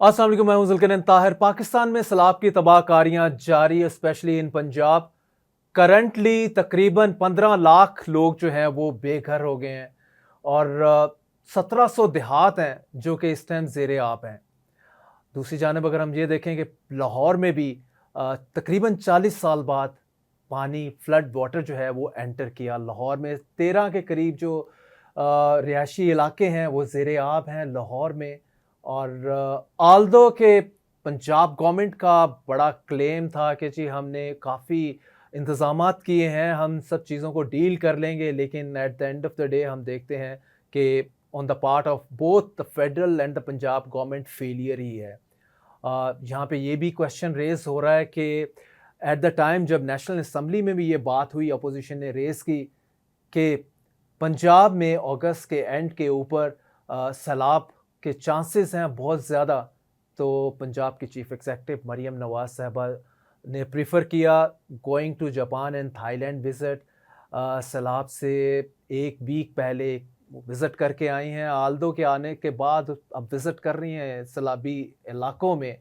अस्सलाम वालेकुम, मैं हूं जुल्करनैन ताहिर। पाकिस्तान में सैलाब की तबाहकारियां जारी है, स्पेशली इन पंजाब। करंटली तकरीबन 15 लाख लोग जो हैं वो बेघर हो गए हैं और 1700 देहात हैं जो कि इस टाइम ज़ेरे आब हैं। दूसरी जानब अगर हम ये देखें कि लाहौर में भी तकरीबन 40 साल बाद पानी फ्लड वाटर जो है वो एंटर किया। लाहौर में 13 के करीब जो रिहायशी इलाके हैं वो ज़ेरे आब हैं लाहौर में। और आल्दो के पंजाब गवर्नमेंट का बड़ा क्लेम था कि जी हमने काफ़ी इंतज़ामात किए हैं, हम सब चीज़ों को डील कर लेंगे, लेकिन at the end of the day हम देखते हैं कि on the part of both the federal and the Punjab government failure ही है। यहाँ पे ये भी क्वेश्चन रेज़ हो रहा है कि एट द टाइम जब नेशनल असम्बली में भी ये बात हुई, अपोजिशन ने रेज़ की कि पंजाब में अगस्त के एंड के ऊपर सैलाब के चांसेस हैं बहुत ज़्यादा, तो पंजाब की चीफ एग्जीक्यूटिव मरियम नवाज़ साहबा ने प्रेफर किया going to Japan and Thailand visit. सैलाब से एक वीक पहले विज़िट करके आई हैं। आल्दो के आने के बाद अब विज़िट कर रही हैं सैलाबी इलाकों में,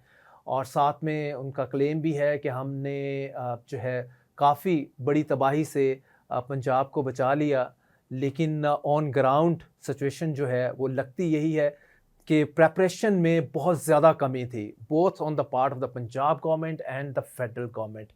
और साथ में उनका क्लेम भी है कि हमने जो है काफ़ी बड़ी तबाही से पंजाब को बचा लिया। लेकिन ऑन ग्राउंड सिचुएशन जो है वो लगती यही है कि प्रेपरेशन में बहुत ज़्यादा कमी थी, both on the part of the Punjab government and the federal government.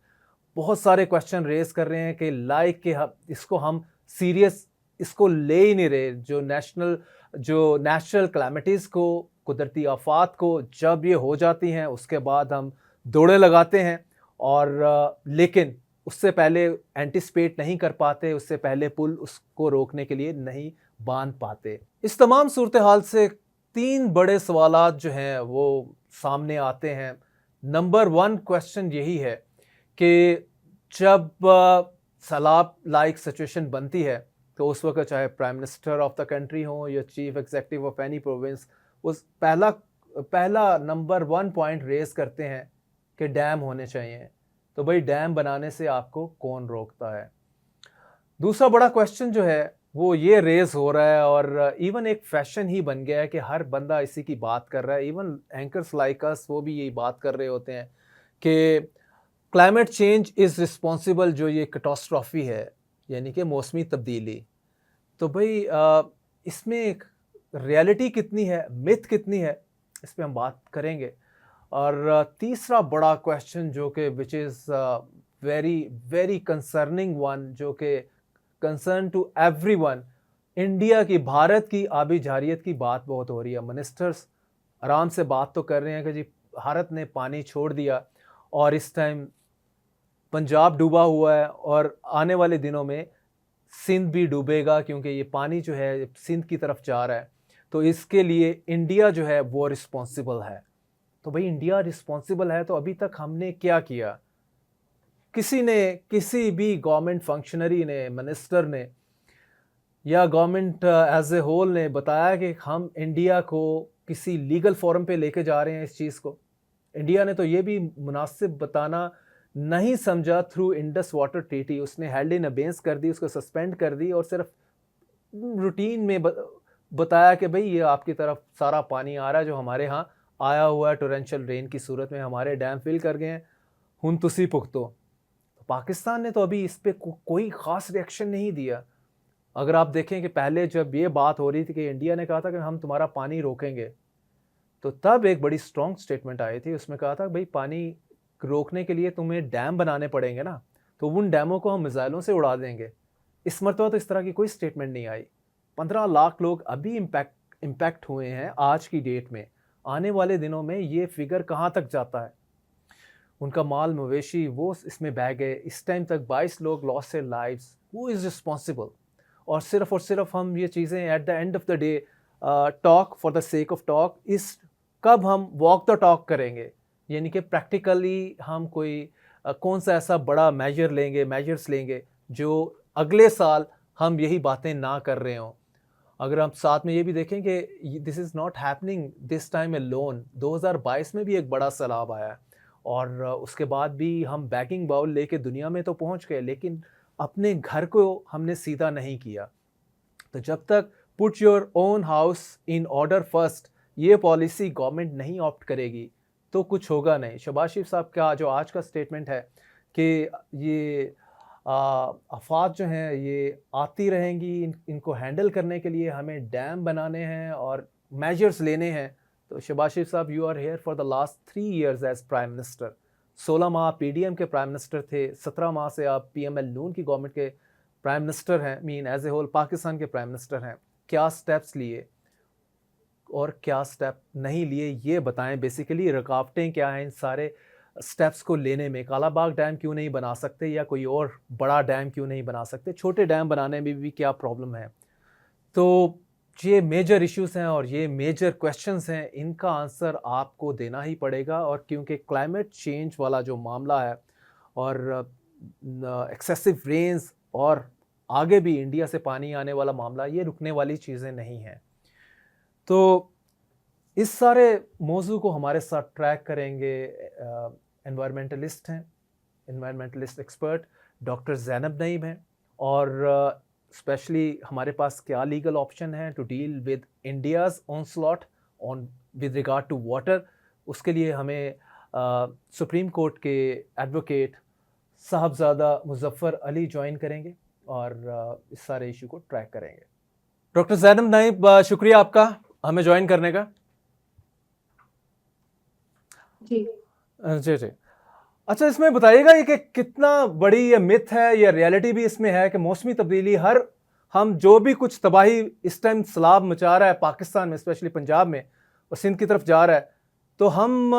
बहुत सारे क्वेश्चन रेज़ कर रहे हैं कि लाइक कि इसको हम सीरियस इसको ले ही नहीं रहे। जो नेचुरल कैलामिटीज़ को, कुदरती आफ़ात को जब ये हो जाती हैं उसके बाद हम दौड़े लगाते हैं और लेकिन उससे पहले एंटिसिपेट नहीं कर पाते, उससे पहले पुल उसको रोकने के लिए नहीं बांध पाते। इस तमाम सूरत हाल से 3 बड़े सवालात जो हैं वो सामने आते हैं। नंबर 1 क्वेश्चन यही है कि जब सैलाब लाइक सिचुएशन बनती है तो उस वक्त चाहे prime minister of the country हो या chief executive of any province, उस पहला नंबर 1 पॉइंट रेज करते हैं कि डैम होने चाहिए। तो भाई डैम बनाने से आपको कौन रोकता है? दूसरा बड़ा क्वेश्चन जो है वो ये रेज हो रहा है और इवन एक फैशन ही बन गया है कि हर बंदा इसी की बात कर रहा है। इवन एंकर्स लाइक अस वो भी यही बात कर रहे होते हैं कि क्लाइमेट चेंज इज़ रिस्पॉन्सिबल, जो ये कैटास्ट्रॉफी है यानी कि मौसमी तब्दीली। तो भाई इसमें एक रियलिटी कितनी है, मिथ कितनी है, इस पे हम बात करेंगे। और तीसरा बड़ा क्वेश्चन जो कि which is very very concerning one, जो कि कंसर्न टू एवरीवन, इंडिया की, भारत की आबी जारियत की बात बहुत हो रही है। मिनिस्टर्स आराम से बात तो कर रहे हैं कि जी भारत ने पानी छोड़ दिया और इस टाइम पंजाब डूबा हुआ है और आने वाले दिनों में सिंध भी डूबेगा क्योंकि ये पानी जो है सिंध की तरफ जा रहा है। तो इसके लिए इंडिया जो है वो रिस्पॉन्सिबल है। तो भाई इंडिया रिस्पॉन्सिबल है तो अभी तक हमने क्या किया? किसी भी गवर्नमेंट फंक्शनरी ने, मिनिस्टर ने या गवर्नमेंट एज ए होल ने बताया कि हम इंडिया को किसी लीगल फोरम पे लेके जा रहे हैं इस चीज़ को? इंडिया ने तो ये भी मुनासिब बताना नहीं समझा थ्रू इंडस वाटर ट्रीटी। उसने हेल्ड इन अबेंस कर दी, उसको सस्पेंड कर दी और सिर्फ रूटीन में बताया कि भाई ये आपकी तरफ सारा पानी आ रहा है जो हमारे यहाँ आया हुआ है टोरेंशियल रेन की सूरत में, हमारे डैम फिल कर गए हैं, हुन तुसी भुगतो। तो पाकिस्तान ने तो अभी इस पर कोई ख़ास रिएक्शन नहीं दिया। अगर आप देखें कि पहले जब ये बात हो रही थी कि इंडिया ने कहा था कि हम तुम्हारा पानी रोकेंगे, तो तब एक बड़ी स्ट्रॉन्ग स्टेटमेंट आई थी, उसमें कहा था भाई पानी रोकने के लिए तुम्हें डैम बनाने पड़ेंगे ना, तो उन डैमों को हम मिसाइलों से उड़ा देंगे। इस मरतबा तो इस तरह की कोई स्टेटमेंट नहीं आई। 15 लाख लोग अभी इम्पैक्ट हुए हैं आज की डेट में। आने वाले दिनों में ये फिगर कहाँ तक जाता है? उनका माल मवेशी वो इसमें बह गए। इस टाइम तक 22 लोग loss their lives. Who is responsible? और सिर्फ हम ये चीज़ें eight the end of the day talk for the sake of talk, इस कब हम वॉक द टॉक करेंगे? यानी कि प्रैक्टिकली हम कोई कौन सा ऐसा बड़ा मेजर्स लेंगे जो अगले साल हम यही बातें ना कर रहे हों। अगर हम साथ में ये भी देखें कि this is not happening this time alone. 2022 में भी एक बड़ा सैलाब आया है और उसके बाद भी हम बैगिंग बाउल लेके दुनिया में तो पहुंच गए, लेकिन अपने घर को हमने सीधा नहीं किया। तो जब तक put your own house in order first ये पॉलिसी गवर्नमेंट नहीं ऑप्ट करेगी तो कुछ होगा नहीं। शहबाज शरीफ साहब का जो आज का स्टेटमेंट है कि ये आफात जो हैं ये आती रहेंगी, इनको हैंडल करने के लिए हमें डैम बनाने हैं और मेजर्स लेने हैं। तो शहबाज शरीफ साहब, you are here for the last 3 years as prime minister. 16 माह पीडीएम के प्राइम मिनिस्टर थे, 17 माह से आप पीएमएल नून की गवर्नमेंट के प्राइम मिनिस्टर हैं, mean as a whole Pakistan के प्राइम मिनिस्टर हैं। क्या स्टेप्स लिए और क्या स्टेप नहीं लिए ये बताएं। बेसिकली रुकावटें क्या हैं इन सारे स्टेप्स को लेने में? कालाबाग डैम क्यों नहीं बना सकते, या कोई और बड़ा डैम क्यों नहीं बना सकते? छोटे डैम बनाने में भी क्या प्रॉब्लम है? तो ये मेजर इश्यूज हैं और ये मेजर क्वेश्चंस हैं, इनका आंसर आपको देना ही पड़ेगा। और क्योंकि क्लाइमेट चेंज वाला जो मामला है और एक्सेसिव रेन्स और आगे भी इंडिया से पानी आने वाला मामला, ये रुकने वाली चीज़ें नहीं हैं। तो इस सारे मौजू को हमारे साथ ट्रैक करेंगे एनवायरमेंटलिस्ट हैं, environmentalist expert doctor Zainab Naeem हैं, और स्पेशली हमारे पास क्या लीगल ऑप्शन है to deal with India's onslaught on with regard to water. उसके लिए हमें सुप्रीम कोर्ट के एडवोकेट साहबजादा मुजफ्फर अली ज्वाइन करेंगे और इस सारे इशू को ट्रैक करेंगे। डॉक्टर ज़ैनब नईम, शुक्रिया आपका हमें ज्वाइन करने का। जी जी जी। अच्छा, इसमें बताइएगा ये कि कितना बड़ी ये मिथ है या रियलिटी भी इसमें है कि मौसमी तब्दीली, हर हम जो भी कुछ तबाही इस टाइम सैलाब मचा रहा है पाकिस्तान में, स्पेशली पंजाब में और सिंध की तरफ जा रहा है, तो हम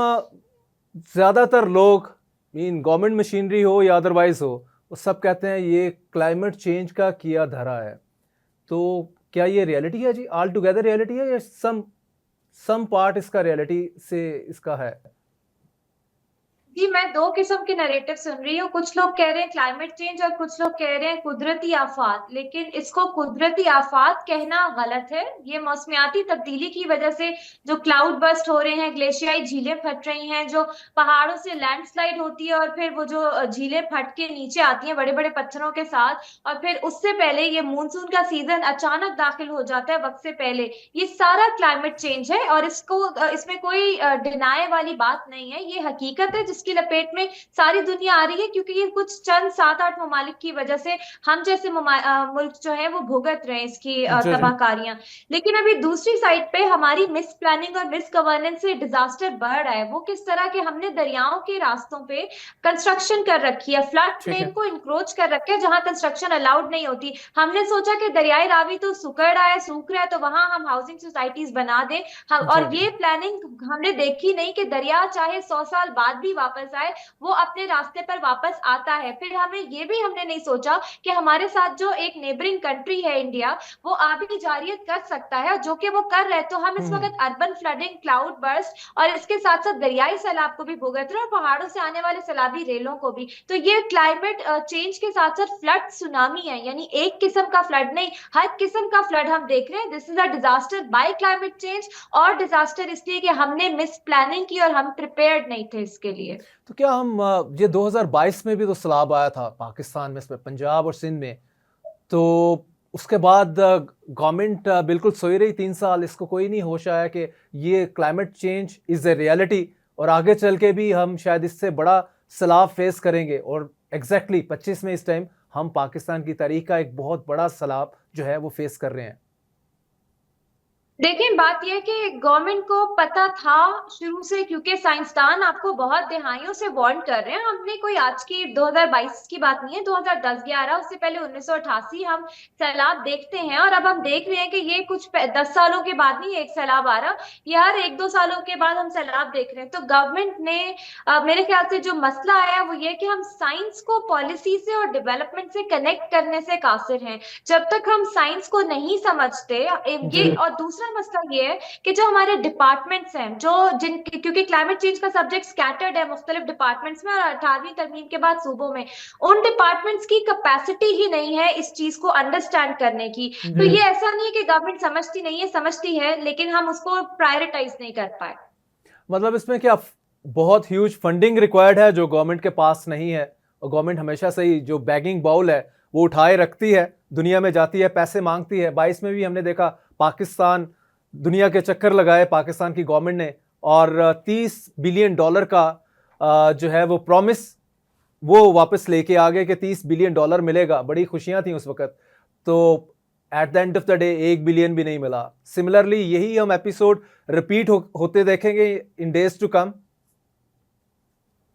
ज़्यादातर लोग, मीन गवर्नमेंट मशीनरी हो या अदरवाइज हो, वो सब कहते हैं ये क्लाइमेट चेंज का किया धरा है। तो क्या ये रियलिटी है जी, ऑल टुगेदर रियलिटी है, या सम पार्ट इसका रियलिटी से इसका है? जी, मैं दो किस्म के नैरेटिव सुन रही हूँ। कुछ लोग कह रहे हैं क्लाइमेट चेंज और कुछ लोग कह रहे हैं कुदरती आफात, लेकिन इसको कुदरती आफात कहना गलत है। ये मौसमियाती तब्दीली की वजह से जो क्लाउड बस्ट हो रहे हैं, ग्लेशियाई झीलें फट रही हैं, जो पहाड़ों से लैंडस्लाइड होती है और फिर वो जो झीलें फट के नीचे आती हैं बड़े बड़े पत्थरों के साथ, और फिर उससे पहले ये मानसून का सीजन अचानक दाखिल हो जाता है वक्त से पहले, ये सारा क्लाइमेट चेंज है। और इसमें कोई डिनाई वाली बात नहीं है, ये हकीकत है जिसकी लपेट में सारी दुनिया आ रही है, क्योंकि ये कुछ चंद 7-8 ममालिक की वजह से हम जैसे मुल्क जो है वो भुगत रहे हैं इसकी जी जी। तबाहकारियां। लेकिन अभी दूसरी साइड पे हमारी मिस प्लानिंग और मिस गवर्नेंस से डिजास्टर बढ़ रहा है। वो किस तरह के, हमने दरियाओं के रास्तों पे कंस्ट्रक्शन कर रखी है, फ्लड ठीक प्लेन है। को इंक्रोच कर रखे है जहां कंस्ट्रक्शन अलाउड नहीं होती। हमने सोचा कि दरियाई रावी तो सुकड़ रहा है, सूख रहा है, तो वहां हम हाउसिंग सोसाइटीज बना दें। और जी ये प्लानिंग हमने देखी नहीं कि दरिया चाहे 100 साल बाद भी वापस आए, वो अपने रास्ते पर वापस आता है। फिर हमने नहीं सोचा कि हमारे साथ जो एक नेबरिंग कंट्री है इंडिया, वो आबी जारियत कर सकता है, जो कि वो कर रहे हैं। तो हम इस वक्त अर्बन फ्लडिंग, क्लाउड बर्स्ट और इसके साथ साथ दरियाई सैलाब को भी भुगत रहे हैं, और पहाड़ों से आने वाले सैलाबी रेलों को भी। तो ये क्लाइमेट चेंज के साथ साथ फ्लड सुनामी है, यानी एक किस्म का फ्लड नहीं, हर किस्म का फ्लड हम देख रहे हैं। This is a disaster bye climate change, और डिजास्टर इसलिए कि हमने मिस प्लानिंग की और हम प्रिपेयर्ड नहीं थे इसके लिए। तो क्या हम ये 2022 में भी तो सैलाब आया था पाकिस्तान में, इसमें पंजाब और सिंध में, तो उसके बाद गवर्नमेंट बिल्कुल सोई रही 3 साल, इसको कोई नहीं होश आया कि ये climate change is a reality और आगे चल के भी हम शायद इससे बड़ा सैलाब फेस करेंगे। और एग्जैक्टली 25 में इस टाइम हम पाकिस्तान की तारीख का एक बहुत बड़ा सैलाब जो है वो फेस कर रहे हैं। देखिए, बात यह है कि गवर्नमेंट को पता था शुरू से, क्योंकि साइंसदान आपको बहुत दिहाइयों से वार्न कर रहे हैं। हमने कोई आज की 2022 की बात नहीं है, 2010-11, उससे पहले 1988 हम सैलाब देखते हैं, और अब हम देख रहे हैं कि ये कुछ 10 सालों के बाद नहीं एक सैलाब आ रहा, ये हर 1-2 सालों के बाद हम सैलाब देख रहे हैं। तो गवर्नमेंट ने मेरे ख्याल से जो मसला आया वो ये कि हम साइंस को पॉलिसी से और डेवलपमेंट से कनेक्ट करने से कासिर हैं। जब तक हम साइंस को नहीं समझते ये, और दूसरा मसला ये है कि जो हमारे डिपार्टमेंट्स हैं, क्योंकि क्लाइमेट चेंज का सब्जेक्ट स्कैटर्ड है मुख्तलिफ डिपार्टमेंट्स में, और 18वीं तरमीम के बाद सूबों में उन डिपार्टमेंट्स की कैपेसिटी ही नहीं है इस चीज को अंडरस्टैंड करने की। तो ये ऐसा नहीं है कि गवर्नमेंट समझती नहीं है, समझती है, लेकिन हम उसको प्रायोरिटाइज नहीं कर पाए। मतलब इसमें क्या बहुत ह्यूज फंडिंग रिक्वायर्ड है जो गवर्नमेंट के पास नहीं है, और गवर्नमेंट हमेशा से ही जो बैगिंग बाउल है वो उठाए रखती है, दुनिया में जाती है, पैसे मांगती है। 22 में भी हमने देखा पाकिस्तान दुनिया के चक्कर लगाए पाकिस्तान की गवर्नमेंट ने, और $30 बिलियन का जो है वो प्रॉमिस वो वापस लेके आ गए कि $30 बिलियन मिलेगा। बड़ी खुशियां थी उस वक्त, तो eight the end of the day $1 billion भी नहीं मिला। सिमिलरली यही हम एपिसोड रिपीट होते देखेंगे इन डेज टू कम।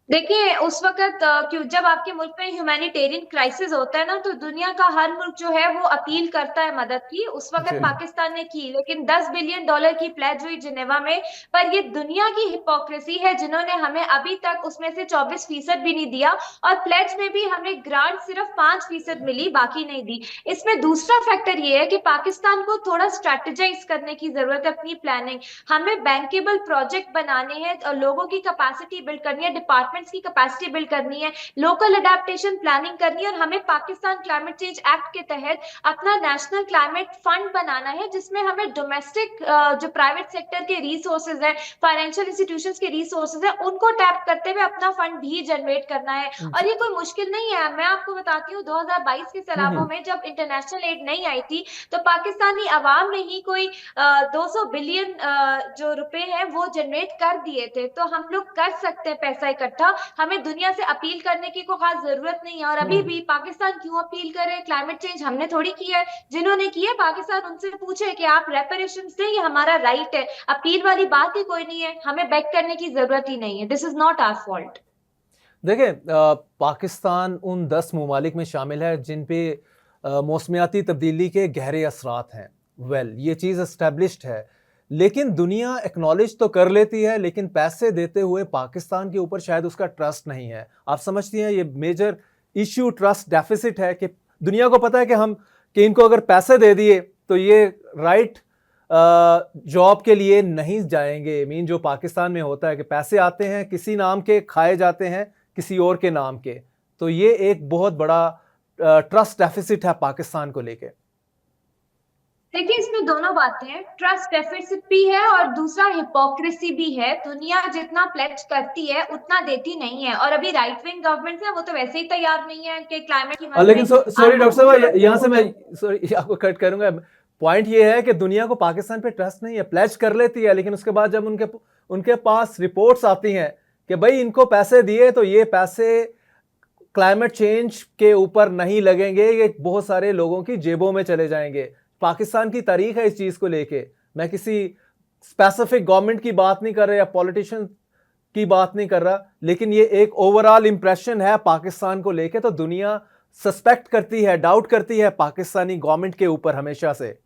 देखिए उस वक्त क्यों जब आपके मुल्क में ह्यूमैनिटेरियन क्राइसिस होता है ना, तो दुनिया का हर मुल्क जो है वो अपील करता है मदद की। उस वक्त जी। पाकिस्तान ने की, लेकिन $10 बिलियन की प्लेज हुई जिनेवा में। पर ये दुनिया की हिपोक्रेसी है जिन्होंने हमें अभी तक उसमें से 24% भी नहीं दिया, और प्लेज में भी हमें ग्रांट सिर्फ 5% मिली, बाकी नहीं दी। इसमें दूसरा फैक्टर ये है कि पाकिस्तान को थोड़ा स्ट्रेटेजाइज करने की जरूरत है अपनी प्लानिंग। हमें बैंकेबल प्रोजेक्ट बनाने हैं और लोगों की कैपेसिटी बिल्ड करनी है, डिपार्टमेंट्स की कैपेसिटी बिल्ड करनी है, लोकल अडेप्टेशन प्लानिंग करनी है, और हमें पाकिस्तान क्लाइमेट चेंज एक्ट के तहत अपना नेशनल क्लाइमेट फंड बनाना है, जिसमें हमें डोमेस्टिक जो प्राइवेट सेक्टर के रिसोर्सेज है, फाइनेंशियल इंस्टीट्यूशंस के रिसोर्सेज है, उनको टैप करते हुए अपना फंड भी जनरेट करना है। और ये कोई मुश्किल नहीं है। मैं आपको बताती हूँ 2022 के सैलाबों में जब इंटरनेशनल एड नहीं आई थी, तो पाकिस्तानी अवाम ने ही कोई 200 बिलियन जो रुपए हैं वो जनरेट कर दिए थे। तो हम लोग कर सकते हैं पैसा इकट्ठा, हमें दुनिया से अपील करने की कोई खास जरूरत नहीं है। और अभी भी पाकिस्तान क्यों अपील करे? क्लाइमेट चेंज हमने थोड़ी किया है, जिन्होंने किया है पाकिस्तान उनसे पूछे कि आप रेपरेशन से, ये हमारा राइट है, अपील वाली बात ही कोई नहीं है, हमें बैक करने की जरूरत ही नहीं है। This is not our fault. देखिए पाकिस्तान उन 10 ममालिक में शामिल है जिन पे मौसमियाती तब्दीली के गहरे असरात हैं। ये चीज़ एस्टेब्लिश्ड है, लेकिन दुनिया एक्नॉलेज तो कर लेती है, लेकिन पैसे देते हुए पाकिस्तान के ऊपर शायद उसका ट्रस्ट नहीं है। आप समझती हैं ये मेजर इश्यू ट्रस्ट डेफिसिट है कि दुनिया को पता है कि इनको अगर पैसे दे दिए तो ये राइट जॉब के लिए नहीं जाएंगे। मीन जो पाकिस्तान में होता है कि पैसे आते हैं किसी नाम के, खाए जाते हैं किसी और के नाम के। तो ये एक बहुत बड़ा ट्रस्ट डेफिसिट है पाकिस्तान को लेके। देखिए इसमें दोनों बातें हैं, ट्रस्ट डेफिसिट भी है और दूसरा हिपोक्रेसी भी है। दुनिया जितना प्लेज करती है उतना देती नहीं है, और अभी राइट विंग गवर्नमेंट है वो तो वैसे ही तैयार नहीं है कि क्लाइमेट की मदद लेकिन में सॉरी डॉक्टर साहब, यहाँ से मैं सॉरी आपको कट करूंगा। पॉइंट ये है कि दुनिया को पाकिस्तान पे ट्रस्ट नहीं है, प्लेज कर लेती है, लेकिन उसके बाद जब उनके पास रिपोर्ट्स आती हैं कि भाई इनको पैसे दिए तो ये पैसे क्लाइमेट चेंज के ऊपर नहीं लगेंगे, ये बहुत सारे लोगों की जेबों में चले जाएंगे। पाकिस्तान की तारीख है इस चीज़ को लेके। मैं किसी स्पेसिफिक गवर्नमेंट की बात नहीं कर रहा या पॉलिटिशियन की बात नहीं कर रहा, लेकिन ये एक ओवरऑल इंप्रेशन है पाकिस्तान को लेके। तो दुनिया सस्पेक्ट करती है, डाउट करती है पाकिस्तानी गवर्नमेंट के ऊपर हमेशा से।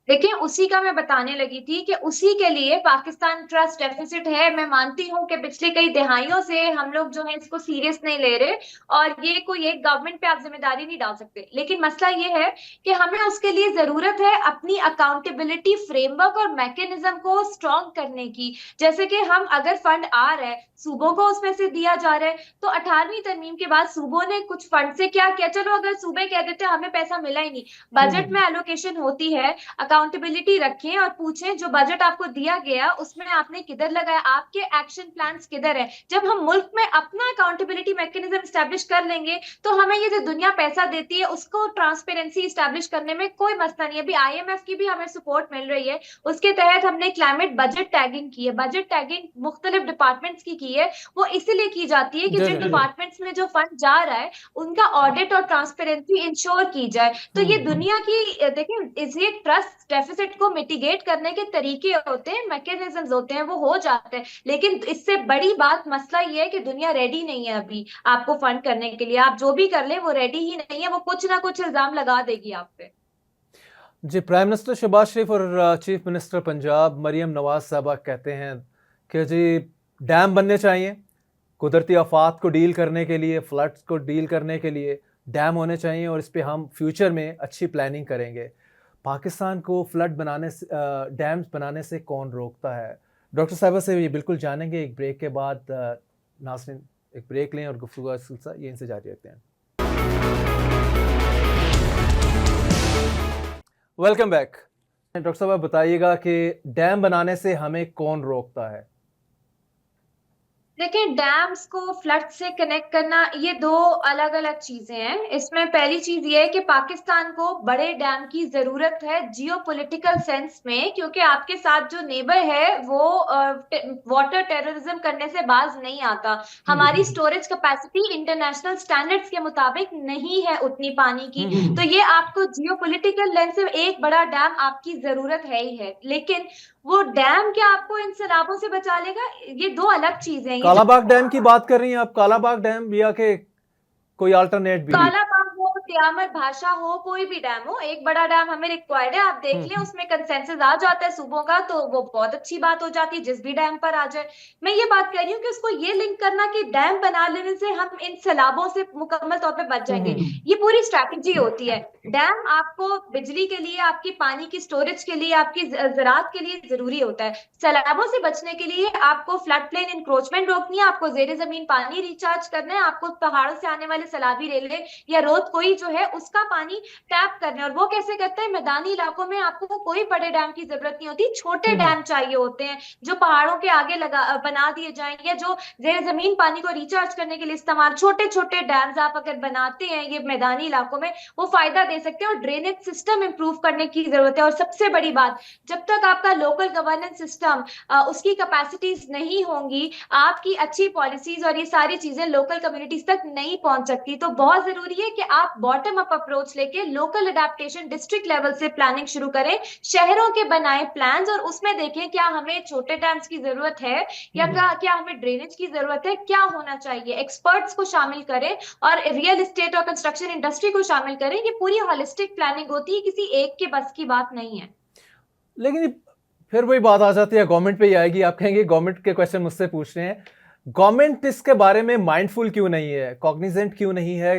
देखिए उसी का मैं बताने लगी थी कि उसी के लिए पाकिस्तान ट्रस्ट डेफिसिट है। मैं मानती हूँ कि पिछले कई दिहाइयों से हम लोग जो है इसको सीरियस नहीं ले रहे, और ये कोई एक गवर्नमेंट पे आप जिम्मेदारी नहीं डाल सकते। लेकिन मसला ये है कि हमें उसके लिए जरूरत है अपनी अकाउंटेबिलिटी फ्रेमवर्क और मैकेनिज्म को स्ट्रॉन्ग करने की। जैसे कि हम अगर फंड आ रहा है, सूबों को उसमें से दिया जा रहा है, तो 18वीं तरमीम के बाद सूबों ने कुछ फंड से क्या किया? चलो अगर सूबे कह देते हमें पैसा मिला ही नहीं, बजट में एलोकेशन होती है, अकाउंटेबिलिटी रखें और पूछें जो बजट आपको दिया गया उसमें आपने किधर लगाया, आपके एक्शन प्लान्स किधर है। जब हम मुल्क में अपना अकाउंटेबिलिटी मैकेनिज्म स्टैब्लिश कर लेंगे तो हमें ये जो दुनिया पैसा देती है उसको ट्रांसपेरेंसी स्टैब्लिश करने में कोई मसला नहीं है। अभी IMF की भी हमें सपोर्ट मिल रही है, उसके तहत हमने क्लाइमेट बजट टैगिंग की है। बजट टैगिंग मुख्तलिफ डिपार्टमेंट्स की है। वो इसीलिए की जाती है कि जिन डिपार्टमेंट्स में जो फंड जा रहा है उनका ऑडिट और ट्रांसपेरेंसी इंश्योर की जाए। तो ये दुनिया की देखिए इसी ट्रस्ट डेफिसिट को मिटिगेट करने के तरीके होते हैं, मैकेनिज्म्स होते हैं, वो हो जाते हैं। लेकिन इससे बड़ी बात मसला ये है कि दुनिया रेडी नहीं है अभी आपको फंड करने के लिए। आप जो भी कर ले वो रेडी ही नहीं है, वो कुछ ना कुछ इल्जाम लगा देगी आप पे। जी, प्राइम मिनिस्टर शहबाज शरीफ और चीफ मिनिस्टर पंजाब मरियम नवाज साहबा कहते हैं कि जी डैम बनने चाहिए, कुदरती आफात को डील करने के लिए, फ्लड्स को डील करने के लिए डैम होने चाहिए, और इस पे हम फ्यूचर में अच्छी प्लानिंग करेंगे। पाकिस्तान को फ्लड बनाने से, डैम्स बनाने से कौन रोकता है? डॉक्टर साहबा से ये बिल्कुल जानेंगे एक ब्रेक के बाद। नाज़रीन एक ब्रेक लें और गुफ्तगू का सिलसिला यहीं से जारी रखते हैं। Welcome back. डॉक्टर साहब बताइएगा कि डैम बनाने से हमें कौन रोकता है? देखिए, डैम्स को फ्लड से कनेक्ट करना ये दो अलग अलग चीजें हैं। इसमें पहली चीज ये है कि पाकिस्तान को बड़े डैम की जरूरत है जियोपॉलिटिकल सेंस में, क्योंकि आपके साथ जो नेबर है वो वाटर टेररिज्म करने से बाज नहीं आता। हमारी स्टोरेज कैपेसिटी इंटरनेशनल स्टैंडर्ड्स के मुताबिक नहीं है उतनी पानी की। तो ये आपको जियोपॉलिटिकल लेंस से एक बड़ा डैम आपकी जरूरत है ही है, लेकिन वो डैम क्या आपको इन सैलाबों से बचा लेगा? ये दो अलग चीजें हैं। ये कालाबाग डैम की बात कर रही हैं आप? कालाबाग डैम या के कोई अल्टरनेट भी? कालाबाग हो, त्यामर भाषा हो, कोई भी डैम हो, एक बड़ा डैम हमें रिक्वायर्ड है। आप देख लें, उसमें कंसेंसस आ जाता है सूबों का, तो वो बहुत अच्छी बात हो जाती है जिस भी डैम पर आ जाए। मैं ये बात कर रही हूँ कि उसको ये लिंक करना कि डैम बना लेने से हम इन सैलाबों से मुकम्मल तौर पे बच जाएंगे, ये पूरी स्ट्रैटेजी होती है। डैम आपको बिजली के लिए, आपकी पानी की स्टोरेज के लिए, आपकी ज़राअत के लिए जरूरी होता है। सैलाबों से बचने के लिए आपको फ्लड प्लेन इंक्रोचमेंट रोकनी है, आपको जेर जमीन पानी रिचार्ज करना है, आपको पहाड़ों से आने वाले सैलाबी रेले या रोत कोई जो है उसका पानी टैप करना है। और वो कैसे करते हैं? मैदानी इलाकों में आपको कोई बड़े डैम की जरूरत नहीं होती, छोटे डैम चाहिए होते हैं जो पहाड़ों के आगे बना दिए जाएं, या जो जेर जमीन पानी को रिचार्ज करने के लिए इस्तेमाल। छोटे छोटे डैम्स आप अगर बनाते हैं ये मैदानी इलाकों में, वो फायदा दे सकते हैं। और ड्रेनेज सिस्टम इंप्रूव करने की जरूरत है। और सबसे बड़ी बात, जब तक आपका लोकल गवर्नेंस सिस्टम उसकी कैपेसिटीज नहीं होंगी, आपकी अच्छी पॉलिसीज और ये सारी चीजें लोकल कम्युनिटीज तक नहीं पहुंच सकती। तो बहुत जरूरी है कि आप बॉटम अप अप्रोच लेके लोकल अडेप्टेशन डिस्ट्रिक्ट लेवल से प्लानिंग शुरू करें, शहरों के बनाए प्लान्स, और उसमें देखें क्या हमें छोटे डैम्स की जरूरत है या क्या हमें ड्रेनेज की जरूरत है, क्या होना चाहिए। एक्सपर्ट्स को शामिल करें और रियल एस्टेट और कंस्ट्रक्शन इंडस्ट्री को शामिल करें। ये पूरी होलिस्टिक प्लानिंग होती है, किसी एक के बस की बात नहीं है। लेकिन फिर वही बात आ जाती है, गवर्नमेंट पे ही आएगी। आप कहेंगे गवर्नमेंट के क्वेश्चन मुझसे पूछ रहे हैं, गवर्नमेंट इसके बारे में माइंडफुल क्यों नहीं है, कॉग्निजेंट क्यों नहीं है?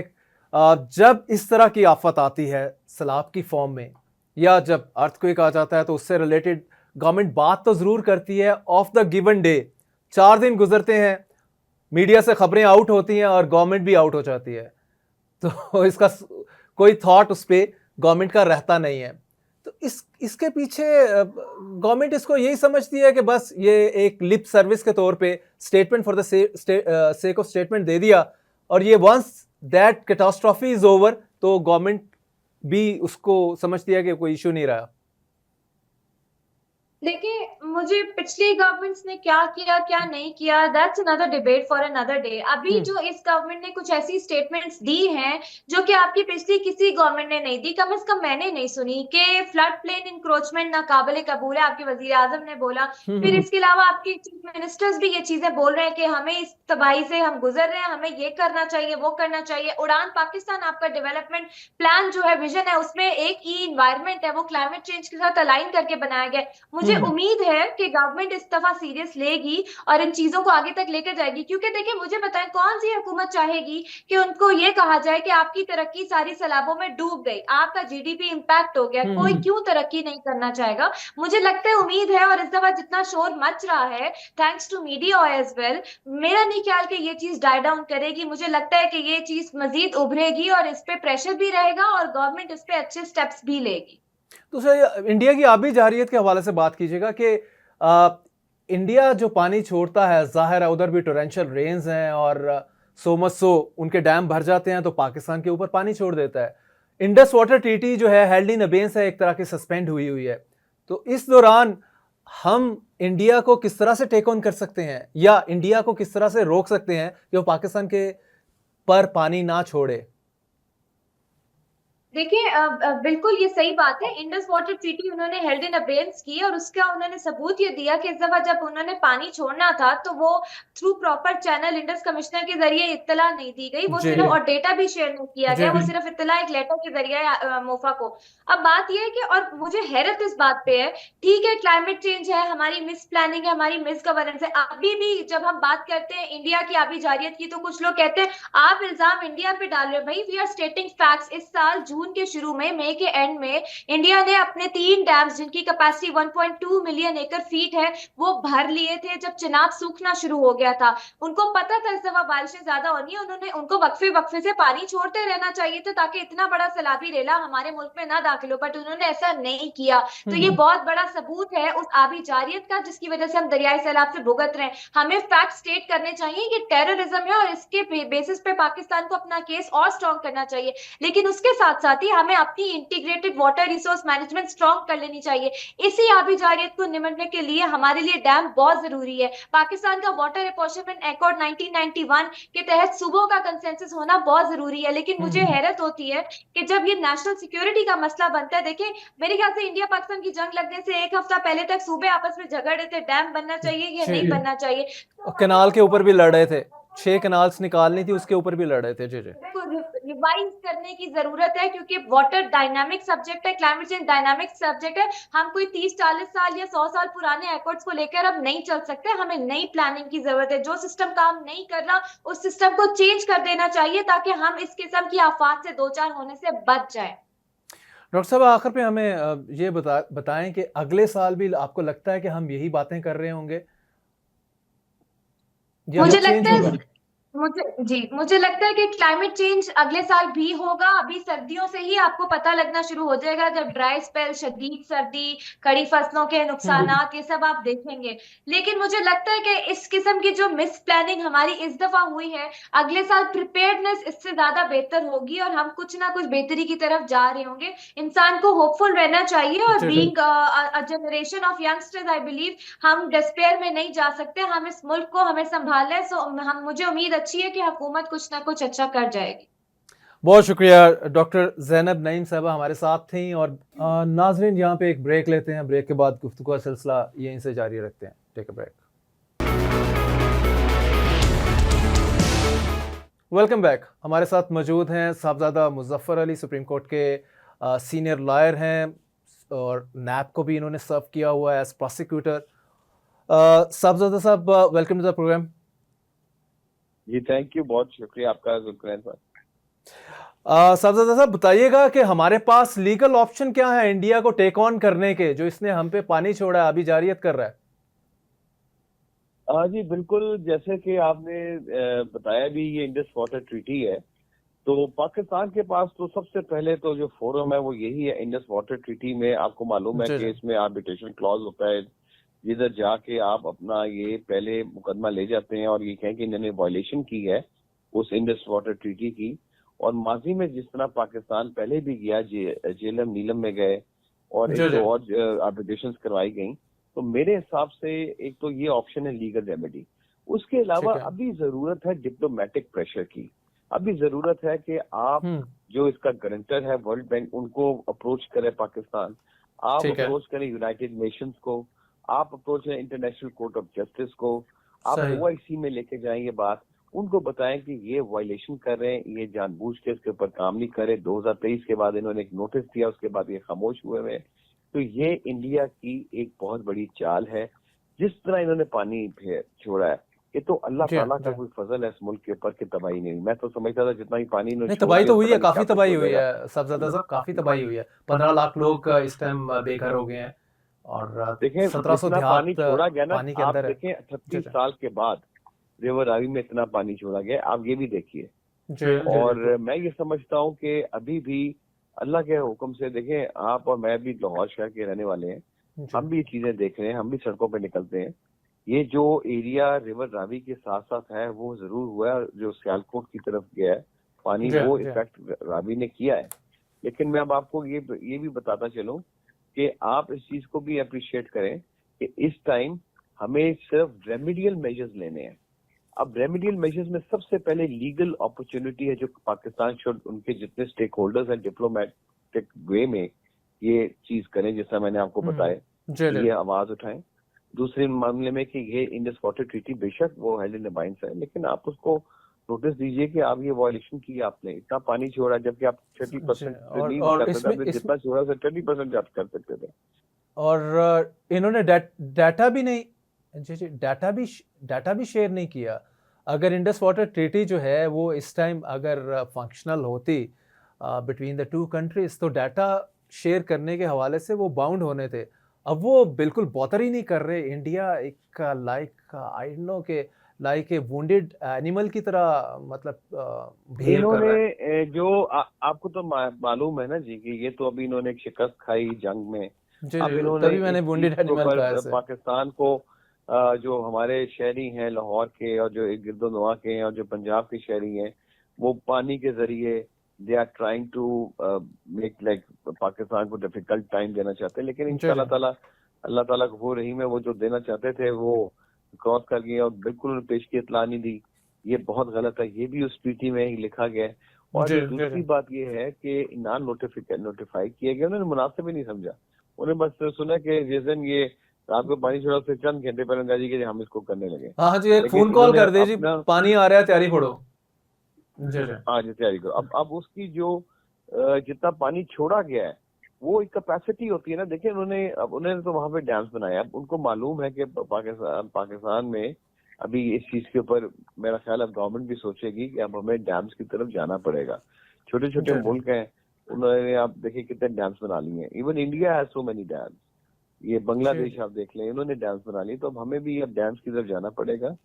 जब इस तरह की आफत आती है सैलाब की फॉर्म में, या जब अर्थक्वेक आ जाता है, तो उससे रिलेटेड गवर्नमेंट बात तो ज़रूर करती है। ऑफ द गिवन डे 4 दिन गुजरते हैं, मीडिया से खबरें आउट होती हैं और गवर्नमेंट भी आउट हो जाती है, तो इसका कोई थॉट उस पर गवर्नमेंट का रहता नहीं है। तो इसके पीछे गवर्नमेंट इसको यही समझती है कि बस ये एक लिप सर्विस के तौर पे statement for the sake of statement दे दिया, और ये once that catastrophe is over तो गवर्नमेंट भी उसको समझती है कि कोई इशू नहीं रहा। देखिए, मुझे पिछली गवर्नमेंट्स ने क्या किया क्या नहीं किया, that's another debate for another day. अभी जो इस गवर्नमेंट ने कुछ ऐसी स्टेटमेंट्स दी हैं जो कि आपकी पिछली किसी गवर्नमेंट ने नहीं दी, कम से कम मैंने नहीं सुनी, कि फ्लड प्लेन इंक्रोचमेंट नाकाबिले कबूल है, आपके वजीर आजम ने बोला। फिर इसके अलावा आपके चीफ मिनिस्टर्स भी ये चीजें बोल रहे हैं कि हमें इस तबाही से हम गुजर रहे हैं, हमें ये करना चाहिए, वो करना चाहिए। उड़ान पाकिस्तान आपका डेवलपमेंट प्लान जो है, विजन है, उसमें एक ई इन्वायरमेंट है, वो क्लाइमेट चेंज के साथ अलाइन करके बनाया गया है। मुझे उम्मीद है कि गवर्नमेंट इस दफा सीरियस लेगी और इन चीजों को आगे तक लेकर जाएगी। क्योंकि देखिए, मुझे बताएं, कौन सी हुकूमत चाहेगी कि उनको ये कहा जाए कि आपकी तरक्की सारी सैलाबों में डूब गई, आपका जीडीपी इंपैक्ट हो गया? कोई क्यों तरक्की नहीं करना चाहेगा? मुझे लगता है, उम्मीद है, और इस दफा जितना शोर मच रहा है thanks to media as well, मेरा नहीं ख्याल कि ये चीज डाई डाउन करेगी। मुझे लगता है कि ये चीज मजीद उभरेगी और इस पे प्रेशर भी रहेगा और गवर्नमेंट इस पे अच्छे स्टेप्स भी लेगी। दूसरा, इंडिया की आबी जारियत के हवाले से बात कीजिएगा कि इंडिया जो पानी छोड़ता है, जाहिर है उधर भी टोरेंशियल रेन्स हैं और सो मच सो उनके डैम भर जाते हैं तो पाकिस्तान के ऊपर पानी छोड़ देता है। इंडस वाटर ट्रीटी जो है हेल्ड इन अबेंस है, एक तरह की सस्पेंड हुई हुई है। तो इस दौरान हम इंडिया को किस तरह से टेक ऑन कर सकते हैं, या इंडिया को किस तरह से रोक सकते हैं कि वो पाकिस्तान के पर पानी ना छोड़े? देखिए, बिल्कुल ये सही बात है। इंडस वाटर ट्रीटी उन्होंने हेल्ड इन अबेंस की, और उसका उन्होंने सबूत ये दिया कि इस दफा जब उन्होंने पानी छोड़ना था तो वो through proper channel Indus commissioner के जरिए इत्तला नहीं दी गई, वो सिर्फ, और डेटा भी शेयर नहीं किया गया, वो सिर्फ इत्तला एक लेटर के जरिए मोफा को। अब बात यह है कि, और मुझे हैरत इस बात पे है, ठीक है क्लाइमेट चेंज है, हमारी मिस प्लानिंग है, हमारी मिस गवर्नेंस है, अभी भी जब हम बात करते हैं इंडिया की आबी जारियत की तो कुछ लोग कहते हैं आप इल्जाम इंडिया पे डाल रहे हो। भाई, वी आर स्टेटिंग फैक्ट्स। इस साल जून जून के शुरू में, मई के एंड में इंडिया ने अपने 3 डैम्स जिनकी कैपेसिटी 1.2 मिलियन एकड़ फीट है वो भर लिए थे जब चुनाव सूखना शुरू हो गया था। उनको पता था इस दफा बारिशें ज्यादा होनी है, उनको वक्फे वक्फे से पानी छोड़ते रहना चाहिए था ताकि इतना बड़ा सैलाबी रेला हमारे मुल्क में ना दाखिल हो, बट उन्होंने ऐसा नहीं किया। तो ये बहुत बड़ा सबूत है उस आबी जारियत का जिसकी वजह से हम दरियाई सैलाब से भुगत रहे हैं। हमें फैक्ट स्टेट करने चाहिए कि टेररिज्म है और इसके बेसिस पे पाकिस्तान को अपना केस और स्ट्रॉन्ग करना चाहिए, लेकिन उसके साथ साथ ही हमें अपनी integrated water resource management strong कर लेनी चाहिए। इसी आबी जारियत को निमटने के लिए हमारे लिए डैम बहुत जरूरी है। पाकिस्तान का वाटर अपॉर्चनमेंट अकॉर्ड 1991 के तहत सूबों का कंसेंसस होना बहुत जरूरी है, लेकिन मुझे हैरत होती है कि जब ये नेशनल सिक्योरिटी का मसला बनता है, देखिए मेरे ख्याल से इंडिया पाकिस्तान की जंग लगने से एक हफ्ता पहले तक सूबे आपस में झगड़ रहे थे डैम बनना चाहिए या नहीं बनना चाहिए। कनाल के ऊपर भी लड़ रहे थे, 6 कनाल्स निकालनी थी, उसके ऊपर भी लड़ रहे थे। जी जी, रिवाइज करने की जरूरत है क्योंकि वाटर डायनामिक सब्जेक्ट है, क्लाइमेट चेंज डायनामिक सब्जेक्ट है। हम कोई 30-40 साल या 100 साल पुराने अकॉर्ड्स को लेकर अब नहीं चल सकते, हमें नई प्लानिंग की जरूरत है। जो सिस्टम काम नहीं कर रहा उस सिस्टम को चेंज कर देना चाहिए ताकि हम इस किस्म की आफात से दो चार होने से बच जाए। डॉक्टर साहब आखिर पे हमें ये बताएं कि अगले साल भी आपको लगता है कि हम यही बातें कर रहे होंगे या मुझे कुछ चेंज लगता होगा? है मुझे लगता है कि क्लाइमेट चेंज अगले साल भी होगा। अभी सर्दियों से ही आपको पता लगना शुरू हो जाएगा, जब ड्राई स्पेल, शदीद सर्दी, खड़ी फसलों के नुकसानात, ये सब आप देखेंगे। लेकिन मुझे लगता है कि इस किस्म की जो मिस प्लानिंग हमारी इस दफा हुई है, अगले साल प्रिपेयर्डनेस इससे ज्यादा बेहतर होगी और हम कुछ ना कुछ बेहतरी की तरफ जा रहे होंगे। इंसान को होपफुल रहना चाहिए और being a generation of youngsters I believe हम डिस्पेयर में नहीं जा सकते। हम इस मुल्क को हमें संभालना है, सो हम मुझे उम्मीद अच्छी है कि हुकूमत कुछ ना कुछ अच्छा कर जाएगी। बहुत शुक्रिया डॉक्टर ज़ैनब नईम साहबा हमारे साथ थी। और नाजरीन यहाँ पे एक ब्रेक लेते हैं, ब्रेक के बाद गुफ्तगू का सिलसिला यहीं से जारी रखते हैं। Take a break. Welcome back. हमारे साथ मौजूद हैं साहबजादा मुजफ्फर अली, सुप्रीम कोर्ट के सीनियर लॉयर हैं और नैब को भी इन्होंने सर्व किया हुआ है एज प्रोसिक्यूटर। साहबजादा साहब, वेलकम टू द प्रोग्राम। जी थैंक यू, बहुत शुक्रिया आपका जुल्करैन साहब। साहबजादा साहब बताइएगा कि हमारे पास लीगल ऑप्शन क्या है इंडिया को टेक ऑन करने के, जो इसने हम पे पानी छोड़ा है, अभी जारियत कर रहा है। जी बिल्कुल, जैसे कि आपने बताया भी, ये इंडस वाटर ट्रीटी है, तो पाकिस्तान के पास तो सबसे पहले तो जो फोरम है वो यही है इंडस वाटर ट्रीटी में। आपको मालूम है कि इसमें आर्बिट्रेशन क्लॉज होता है, जिधर जाके आप अपना ये पहले मुकदमा ले जाते हैं और ये कहें कि इन्होंने वायलेशन की है उस इंडस वाटर ट्रीटी की। और माजी में जिस तरह पाकिस्तान पहले भी गया, जेलम नीलम में गए और एक दो और आर्बिट्रेशन करवाई गई, तो मेरे हिसाब से एक तो ये ऑप्शन है लीगल रेमेडी। उसके अलावा अभी जरूरत है डिप्लोमेटिक प्रेशर की। अभी जरूरत है कि आप जो इसका गारंटर है वर्ल्ड बैंक, उनको अप्रोच करें पाकिस्तान, आप अप्रोच करें यूनाइटेड नेशंस को, आप अप्रोच करें इंटरनेशनल कोर्ट ऑफ जस्टिस को, आप OIC में लेके जाएं ये बात, उनको बताएं कि ये वायलेशन कर रहे हैं, ये जानबूझ के इसके ऊपर काम नहीं करे। 2023 के बाद इन्होंने एक नोटिस दिया, उसके बाद ये खामोश हुए हुए। तो ये इंडिया की एक बहुत बड़ी चाल है। जिस तरह इन्होंने पानी छोड़ा है, ये तो अल्लाह ताला का कोई फजल है इस मुल्क के ऊपर कि तबाही नहीं हुई। मैं तो समझता था जितना ही पानी इन्होंने तबाही तो हुई है, काफी तबाही हुई है साहबजादा साहब, काफी तबाही हुई है। 15 लाख लोग इस टाइम बेघर हो गए हैं और देखें 1700 पानी छोड़ा गया ना, पानी के आप अंदर है। देखें 38 साल के बाद रिवर रावी में इतना पानी छोड़ा गया, आप ये भी देखिए। और मैं ये समझता हूँ कि अभी भी अल्लाह के हुक्म से, देखें आप और मैं भी लाहौर शहर के रहने वाले हैं, हम भी ये चीजें देख रहे हैं, हम भी सड़कों पे निकलते हैं। ये जो एरिया रिवर रावी के साथ साथ है वो जरूर हुआ है, जो सियालकोट की तरफ गया है पानी, वो इफेक्ट रावी ने किया है। लेकिन मैं अब आपको ये भी बताता चलूं कि आप इस चीज को भी अप्रिशिएट करें कि इस टाइम हमें सिर्फ रेमेडियल मेजर्स लेने हैं। अब रेमेडियल मेजर्स में सबसे पहले लीगल अपॉर्चुनिटी है जो पाकिस्तान शुड उनके जितने स्टेक होल्डर्स हैं डिप्लोमेटिक वे में ये चीज करें, जैसा मैंने आपको बताया, ये आवाज उठाएं। दूसरे मामले में कि ये इंडस वाटर ट्रीटी बेशक वो हेल्ड इन अबाइंस है, लेकिन आप उसको नोटिस दीजिए कि आप ये वायलेशन की, आपने इतना पानी छोड़ा जबकि आप 30% नहीं कर सकते, जितना छोड़ा 30% आप कर सकते थे। और इन्होंने डाटा भी नहीं, डाटा भी शेयर नहीं किया। अगर इंडस वाटर ट्रीटी जो है वो इस टाइम अगर फंक्शनल होती बिटवीन द टू कंट्रीज, तो डाटा शेयर करने के हवाले से वो बाउंड होने थे। अब वो बिल्कुल बॉदर ही नहीं कर रहे। इंडिया एक लाइक आई डोंट नो के लाइक ए वुंडेड एनिमल की तरह मतलब बिहेव कर रहा है। इन्होंने जो आपको तो मालूम है ना जी कि ये तो अभी इन्होंने एक शिकस्त खाई जंग में। जी अब जी, इन्होंने तभी मैंने इस वुंडेड चीज के एनिमल कहा है ऊपर इसे। पाकिस्तान को जो हमारे शहरी हैं लाहौर के और जो गिरदोनवा के हैं और जो पंजाब के शहरी हैं, वो पानी के जरिए they are trying to make like Pakistan को डिफिकल्ट टाइम देना चाहते हैं। लेकिन जी इंशाल्लाह जी ताला अल्लाह ताला गफूर रहीम है, वो जो देना चाहते थे वो क्रॉस कर गए और बिल्कुल उन्हें पेश की इतला नहीं दी। ये बहुत गलत है, ये भी उस ट्वीटी में ही लिखा गया है। और जी दूसरी जी बात ये है कि नॉन नोटिफाई किए गए, उन्होंने मुनासिब ही नहीं समझा। उन्हें बस सुना कि जिस दिन ये रात को पानी छोड़ा उससे चंद घंटे पहले कहा जी कि हम इसको करने लगे। हाँ जी, एक लेकिन फोन कॉल इन्होंने कर दे जी, अपना पानी आ रहा है तैयारी पढ़ो। जी जी हाँ जी तैयारी करो। अब उसकी जो जितना पानी छोड़ा गया है वो एक कैपेसिटी होती है ना। देखिए उन्होंने तो वहां पे डैम्स बनाए। अब उनको मालूम है कि पाकिस्तान में अभी इस चीज के ऊपर मेरा ख्याल अब गवर्नमेंट भी सोचेगी कि अब हमें डैम्स की तरफ जाना पड़ेगा। छोटे छोटे जी जी मुल्क हैं, उन्होंने आप देखिए कितने डैम्स बना लिए हैं। Even India has so many dams. ये बांग्लादेश आप देख लें, इन्होंने डैम्स बना लिए। तो अब हमें भी अब डैम्स की तरफ जाना पड़ेगा,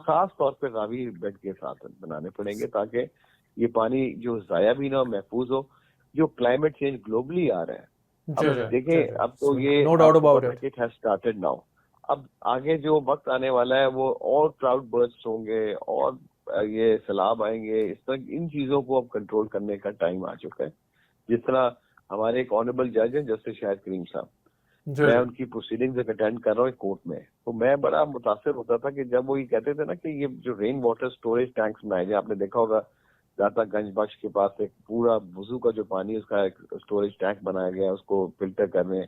खास तौर पे रावी बेड के साथ बनाने पड़ेंगे ताकि ये पानी जो जाया भी ना हो, महफूज हो। जो क्लाइमेट चेंज ग्लोबली आ रहा है, जी अब जी देखें, अब तो ये नो डाउट आपको अबाउट पता है इट। कि इट हैज स्टार्टेड नाउ। अब आगे जो वक्त आने वाला है वो और क्लाउड बर्स्ट होंगे और ये सैलाब आएंगे। इस तरह इन चीजों को अब कंट्रोल करने का टाइम आ चुका है। जिस तरह हमारे एक ऑनरेबल जज हैं जस्टिस शाहिद करीम साहब, जी मैं जी उनकी प्रोसीडिंग्स अटेंड कर रहा हूँ कोर्ट में, तो मैं बड़ा मुतासिर होता था कि जब वो ये कहते थे ना कि ये जो रेन वाटर स्टोरेज टैंक्स बनाए गए, आपने देखा होगा दातागंज बख्श के पास एक पूरा वजू का जो पानी उसका एक स्टोरेज टैंक बनाया गया है, उसको फिल्टर करने।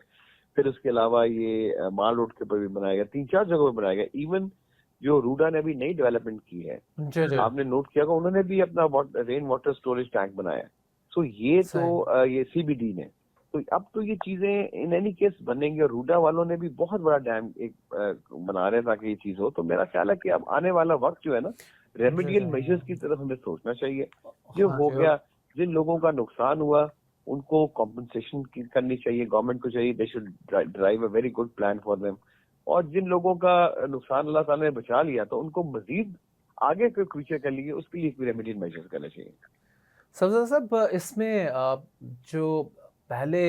फिर उसके अलावा ये माल रोड के ऊपर भी बनाया गया, 3-4 जगहों पर बनाया गया। इवन जो रूडा ने अभी नई डेवलपमेंट की है, जी जी आपने नोट किया होगा, उन्होंने भी अपना रेन वाटर स्टोरेज टैंक बनाया। सो ये तो सही। ये सीबीडी ने, तो अब तो ये चीजें इन एनी केस बनेंगी। और रूडा वालों ने भी बहुत बड़ा डैम एक बना रहे ताकि ये चीज हो। तो मेरा ख्याल है कि अब आने वाला वक्त जो है ना, जी रेमेडियल जी मेजर्स की तरफ हमें सोचना चाहिए। जो हाँ हो जी। गया, जिन लोगों का नुकसान हुआ उनको कॉम्पनसेशन करनी चाहिए। गवर्नमेंट को चाहिए they should drive a very good plan for them. और जिन लोगों का नुकसान अल्लाह ताला ने बचा लिया तो उनको मजीद आगे कोई फ्यूचर के लिए उसके लिए भी रेमेडियल मेजर्स करने चाहिए। सब्ज़ा साहब, इसमें जो पहले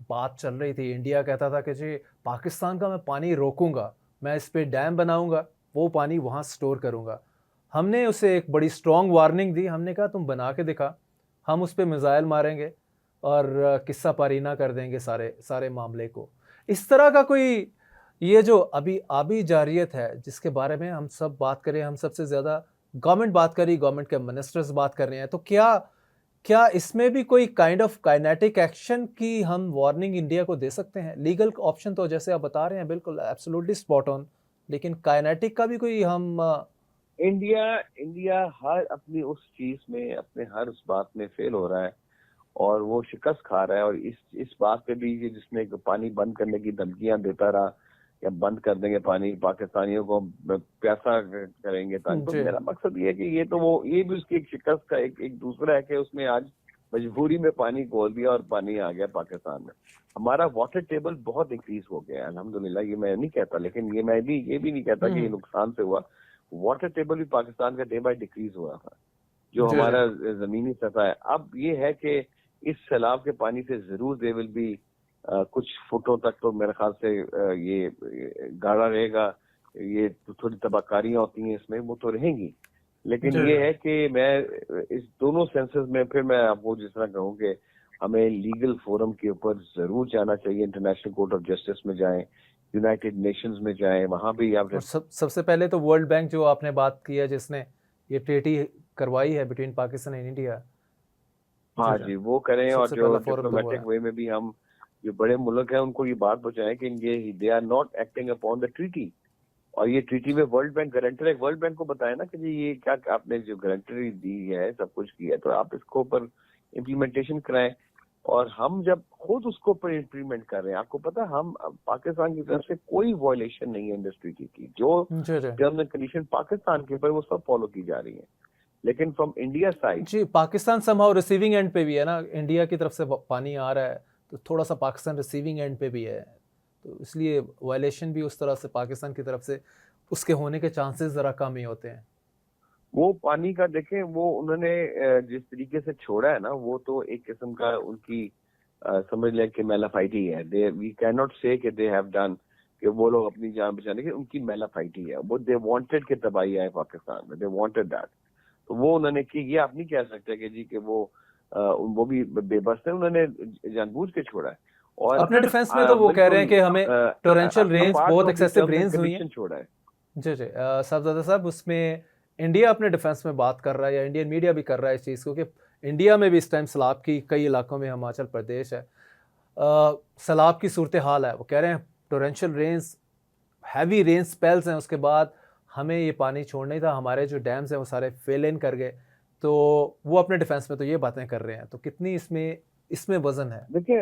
बात चल रही थी, इंडिया कहता था कि जी पाकिस्तान का मैं पानी रोकूंगा, मैं इस पे डैम बनाऊंगा, वो पानी वहाँ स्टोर करूंगा। हमने उसे एक बड़ी स्ट्रॉन्ग वार्निंग दी, हमने कहा तुम बना के दिखा, हम उस पे मिसाइल मारेंगे और किस्सा पारीना कर देंगे सारे सारे मामले को। इस तरह का कोई ये जो अभी आबी जारियत है जिसके बारे में हम सब बात करें, हम सबसे ज़्यादा गवर्नमेंट बात कर रही, गवर्नमेंट के मिनिस्टर्स बात कर रहे हैं, तो क्या क्या इसमें भी कोई काइंड ऑफ काइनेटिक एक्शन की हम वार्निंग इंडिया को दे सकते हैं? लीगल ऑप्शन तो जैसे आप बता रहे हैं बिल्कुल एब्सोल्युटली स्पॉट ऑन, लेकिन काइनेटिक का भी कोई हम इंडिया हर अपनी उस चीज में, अपने हर उस बात में फेल हो रहा है और वो शिकस्त खा रहा है। और इस बात पे भी ये जिसने पानी बंद करने की धमकियां देता रहा या बंद कर देंगे पानी, पाकिस्तानियों को प्यासा करेंगे, तो जी मेरा मकसद ये है कि ये भी उसकी एक शिकस्त का एक दूसरा है कि उसने आज मजबूरी में पानी खोल दिया और पानी आ गया पाकिस्तान में। हमारा वाटर टेबल बहुत इंक्रीज हो गया है अल्हम्दुलिल्लाह, ये मैं नहीं कहता, लेकिन ये भी नहीं कहता कि ये नुकसान से हुआ। वाटर टेबल भी पाकिस्तान का डे बाय डिक्रीज हुआ था, जो जी जी हमारा जमीनी सतह है। अब ये है कि इस सैलाब के पानी से जरूर दे विल बी कुछ फुटों तक तो मेरे ख्याल से ये गाढ़ा रहेगा। ये तो थोड़ी तबाकारियां होती हैं इसमें, वो तो रहेंगी। लेकिन जी ये जी है कि मैं इस दोनों सेंसेस में फिर मैं आपको जिस तरह कहूँ कि हमें लीगल फोरम के ऊपर जरूर जाना चाहिए। इंटरनेशनल कोर्ट ऑफ जस्टिस में जाएं, यूनाइटेड नेशंस में जाएं, वहां भी आप और सबसे पहले तो वर्ल्ड बैंक जो आपने बात की है, जिसने ये ट्रीटी करवाई है बिटवीन पाकिस्तान एंड इंडिया। जी हाँ जी जी वो करें। और सबसे जो पहला फोरम तो वो डिप्लोमेटिक है। वे में भी हम जो बड़े मुल्क हैं उनको ये बात पहुंचाएं कि ये they are not acting upon the treaty. और ये ट्रीटी में वर्ल्ड बैंक गारंटर है, वर्ल्ड बैंक को बताया ना कि जी ये क्या आपने जो गारंटी दी है, सब कुछ किया है, तो आप इसको ऊपर इम्प्लीमेंटेशन कराएं। और हम जब खुद उसको ऊपर इम्प्लीमेंट कर रहे हैं, आपको पता है हम पाकिस्तान की तरफ से कोई वायलेशन नहीं है इंडस्ट्री की। जो जी जी टर्म्स एंड कंडीशन पाकिस्तान के ऊपर वो सब फॉलो की जा रही है। लेकिन फ्रॉम इंडिया साइड जी, पाकिस्तान समहाउ रिसीविंग एंड पे भी है ना, इंडिया की तरफ से पानी आ रहा है तो थोड़ा सा पाकिस्तान रिसीविंग एंड पे भी है, तो इसलिए वायलेशन भी उस तरह से पाकिस्तान की तरफ से उसके होने के चांसेस ज़रा कम ही होते हैं। वो पानी का देखें, वो उन्होंने जिस तरीके से छोड़ा है ना, वो तो एक किस्म का उनकी समझ लें कि मेलाफाइटी है। दे वी कैन नॉट से कि दे हैव डन कि वो लोग अपनी जान बचाने की, उनकी मेलाफाइटी है। वो दे वांटेड कि तबाही आए पाकिस्तान में, दे वांटेड दैट। तो वो उन्होंने की, ये आप नहीं कह सकते कि जी कि वो भी बेबस थे, उन्होंने जानबूझ के छोड़ा है। और अपने डिफेंस में तो वो कह रहे हैं कि हमें टोरेंशियल रेन्स, बहुत एक्सेसिव रेन्स हुई हैं। छोड़ा है। जी जी, साहबजादा साहब, उसमें इंडिया अपने डिफेंस में बात कर रहा है या इंडियन मीडिया भी कर रहा है इस चीज़ को कि इंडिया में भी इस टाइम सैलाब की कई इलाकों में, हिमाचल प्रदेश है, सैलाब की सूरत हाल है। वो कह रहे हैं torrential rains, heavy rain spells हैं, उसके बाद हमें ये पानी छोड़ना ही था, हमारे जो डैम्स हैं वो सारे फेल इन कर गए। तो वो अपने डिफेंस में तो ये बातें कर रहे हैं, तो कितनी इसमें वजन है? देखिए,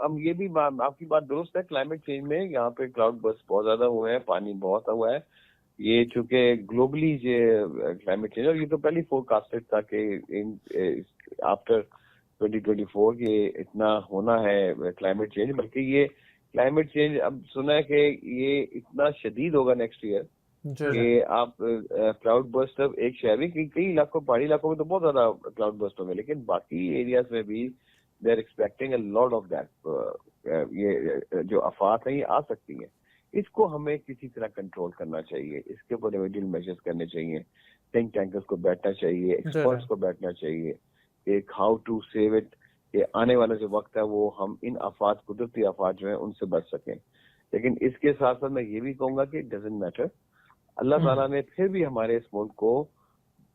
हम ये भी आपकी बात दुरुस्त है। क्लाइमेट चेंज में यहाँ पे क्लाउड बर्स्ट बहुत ज्यादा हुए हैं, पानी बहुत हुआ है। ये चूंकि ग्लोबली ये क्लाइमेट चेंज, और ये तो पहले फोरकास्टेड था कि आफ्टर 2024 ये इतना होना है क्लाइमेट चेंज। बल्कि ये क्लाइमेट चेंज अब सुना है कि ये इतना शदीद होगा नेक्स्ट ईयर कि आप क्लाउड बर्स्ट अब एक शहर में, कई इलाकों, पहाड़ी इलाकों में तो बहुत ज्यादा क्लाउड बर्स्ट होंगे, लेकिन बाकी एरियाज में भी they are expecting a lot of that. ये जो आफात है ये आ सकती है। इसको हमें किसी तरह कंट्रोल करना चाहिए, इसके ऊपर रेमेडियल मेजर्स करने चाहिए, थिंक टैंकर्स को बैठना चाहिए, एक्सपर्ट्स को बैठना चाहिए कि हाउ टू सेव इट, कि आने वाला जो वक्त है वो हम इन आफात, कुदरती आफात जो है उनसे बच सकें। लेकिन इसके साथ साथ मैं ये भी कहूंगा कि इट डजंट मैटर, अल्लाह ताला ने फिर भी हमारे इस मुल्क को,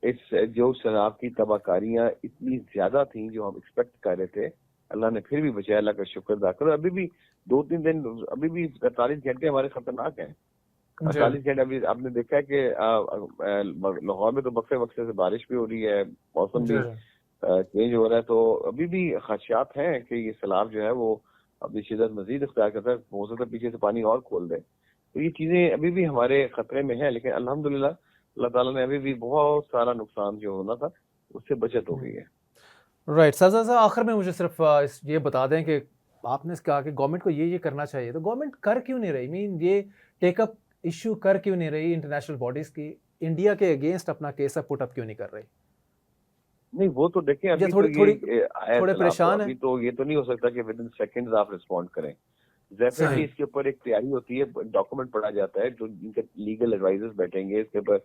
इस जो शराब की तबाहकारियां इतनी ज्यादा थी जो हम एक्सपेक्ट कर रहे थे, अल्लाह ने फिर भी बचाया। अल्लाह का शुक्र अदा करो। अभी भी 2-3 दिन, अभी भी 48 घंटे हमारे खतरनाक हैं। 48 घंटे अभी आपने देखा है कि लाहौर में तो वक्फे से बारिश भी हो रही है, मौसम भी चेंज हो रहा है। तो अभी भी खदशात हैं कि ये सैलाब जो है वो अपनी शिदत मजीद इख्तियार करता है, हो सकता है पीछे से पानी और खोल दे। तो ये चीजें अभी भी हमारे खतरे में है, लेकिन अल्हम्दुलिल्लाह अल्लाह ताला ने अभी भी बहुत सारा नुकसान जो होना था उससे बचत हो गई है। राइट। साहब, आखिर में मुझे सिर्फ ये बता दें कि आपने कहा कि गवर्नमेंट को ये करना चाहिए, तो गवर्नमेंट कर क्यों नहीं रही? मीन ये टेकअप इशू कर क्यों नहीं रही? इंटरनेशनल बॉडीज की इंडिया के अगेंस्ट अपना केस पुट अप क्यों नहीं कर रही? नहीं, वो तो देखें, अभी थोड़े परेशान है। अभी तो ये तो नहीं हो सकता कि विद इन सेकंड्स आप रिस्पॉन्ड करें। डेफिनेटली इसके ऊपर एक तैयारी होती है, डॉक्यूमेंट पढ़ा जाता है, जो इनके लीगल एडवाइजर्स बैठेंगे, इसके ऊपर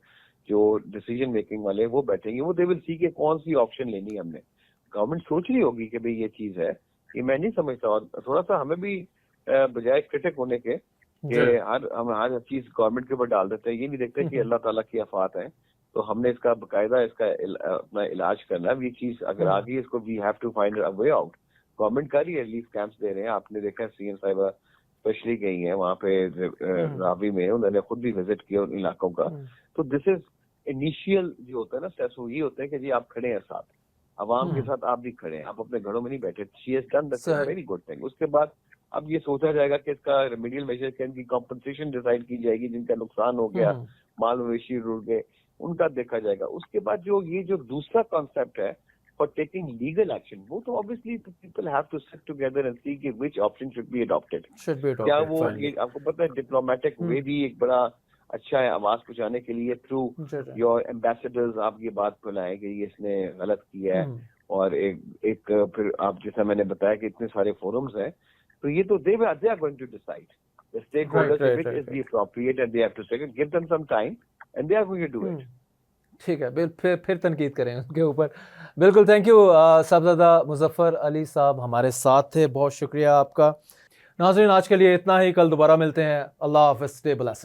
जो डिसीजन मेकिंग वाले वो बैठेंगे, वो दे विल सी के कौन सी ऑप्शन लेनी है हमने। गवर्नमेंट सोच रही होगी कि भाई ये चीज है, ये मैं नहीं समझता। और थोड़ा सा हमें भी बजाय क्रिटिक होने के हम हर चीज गवर्नमेंट के ऊपर डाल देते हैं, ये नहीं देखते कि अल्लाह ताला की आफात है, तो हमने इसका बकायदा अपना इलाज करना है। ये चीज अगर आ गई, इसको we have to find a way out. Government का ही रिलीफ कैंप्स दे रहे हैं, आपने देखा सीएम साहिबा स्पेशली गई हैं वहाँ पे रावी में, उन्होंने खुद भी विजिट किया उन इलाकों का। तो दिस इज इनिशियल जो होता है ना स्टेप्स, वो ये होते हैं कि जी आप खड़े हैं साथ, आवाम के साथ आप भी खड़े हैं, आप अपने घरों में नहीं बैठे। She has done that, very good thing. उसके बाद अब ये सोचा जाएगा कि इसका रेमेडियल मेजर के, इनकी कॉम्पनसेशन डिसाइड की जाएगी, जिनका नुकसान हो गया, माल मवेशी रुड़ गए, उनका देखा जाएगा। उसके बाद ये जो दूसरा कॉन्सेप्ट है फॉर टेकिंग लीगल एक्शन, वो तो obviously people have to sit together and see कि which option should be adopted. क्या वो ये आपको पता है डिप्लोमेटिक वे भी एक बड़ा अच्छा है आवाज पहुंचाने के लिए, थ्रू योर एम्बेसडर्स आप ये बात फैलाएं कि ये इसने गलत किया है। और एक फिर आप जैसा मैंने बताया कि इतने सारे फोरम्स हैं, तो ये तो they are going to decide the stakeholders which is the appropriate and they have to take, give them some time and they are going to do it. ठीक है, फिर तनकीद करें उनके ऊपर। बिल्कुल, थैंक यू। साहबजादा मुजफ्फर अली साहब हमारे साथ थे, बहुत शुक्रिया आपका। नाज़रीन, आज के लिए इतना ही, कल दोबारा मिलते हैं। अल्लाह हाफ़िज़, स्टे ब्लेस्ड।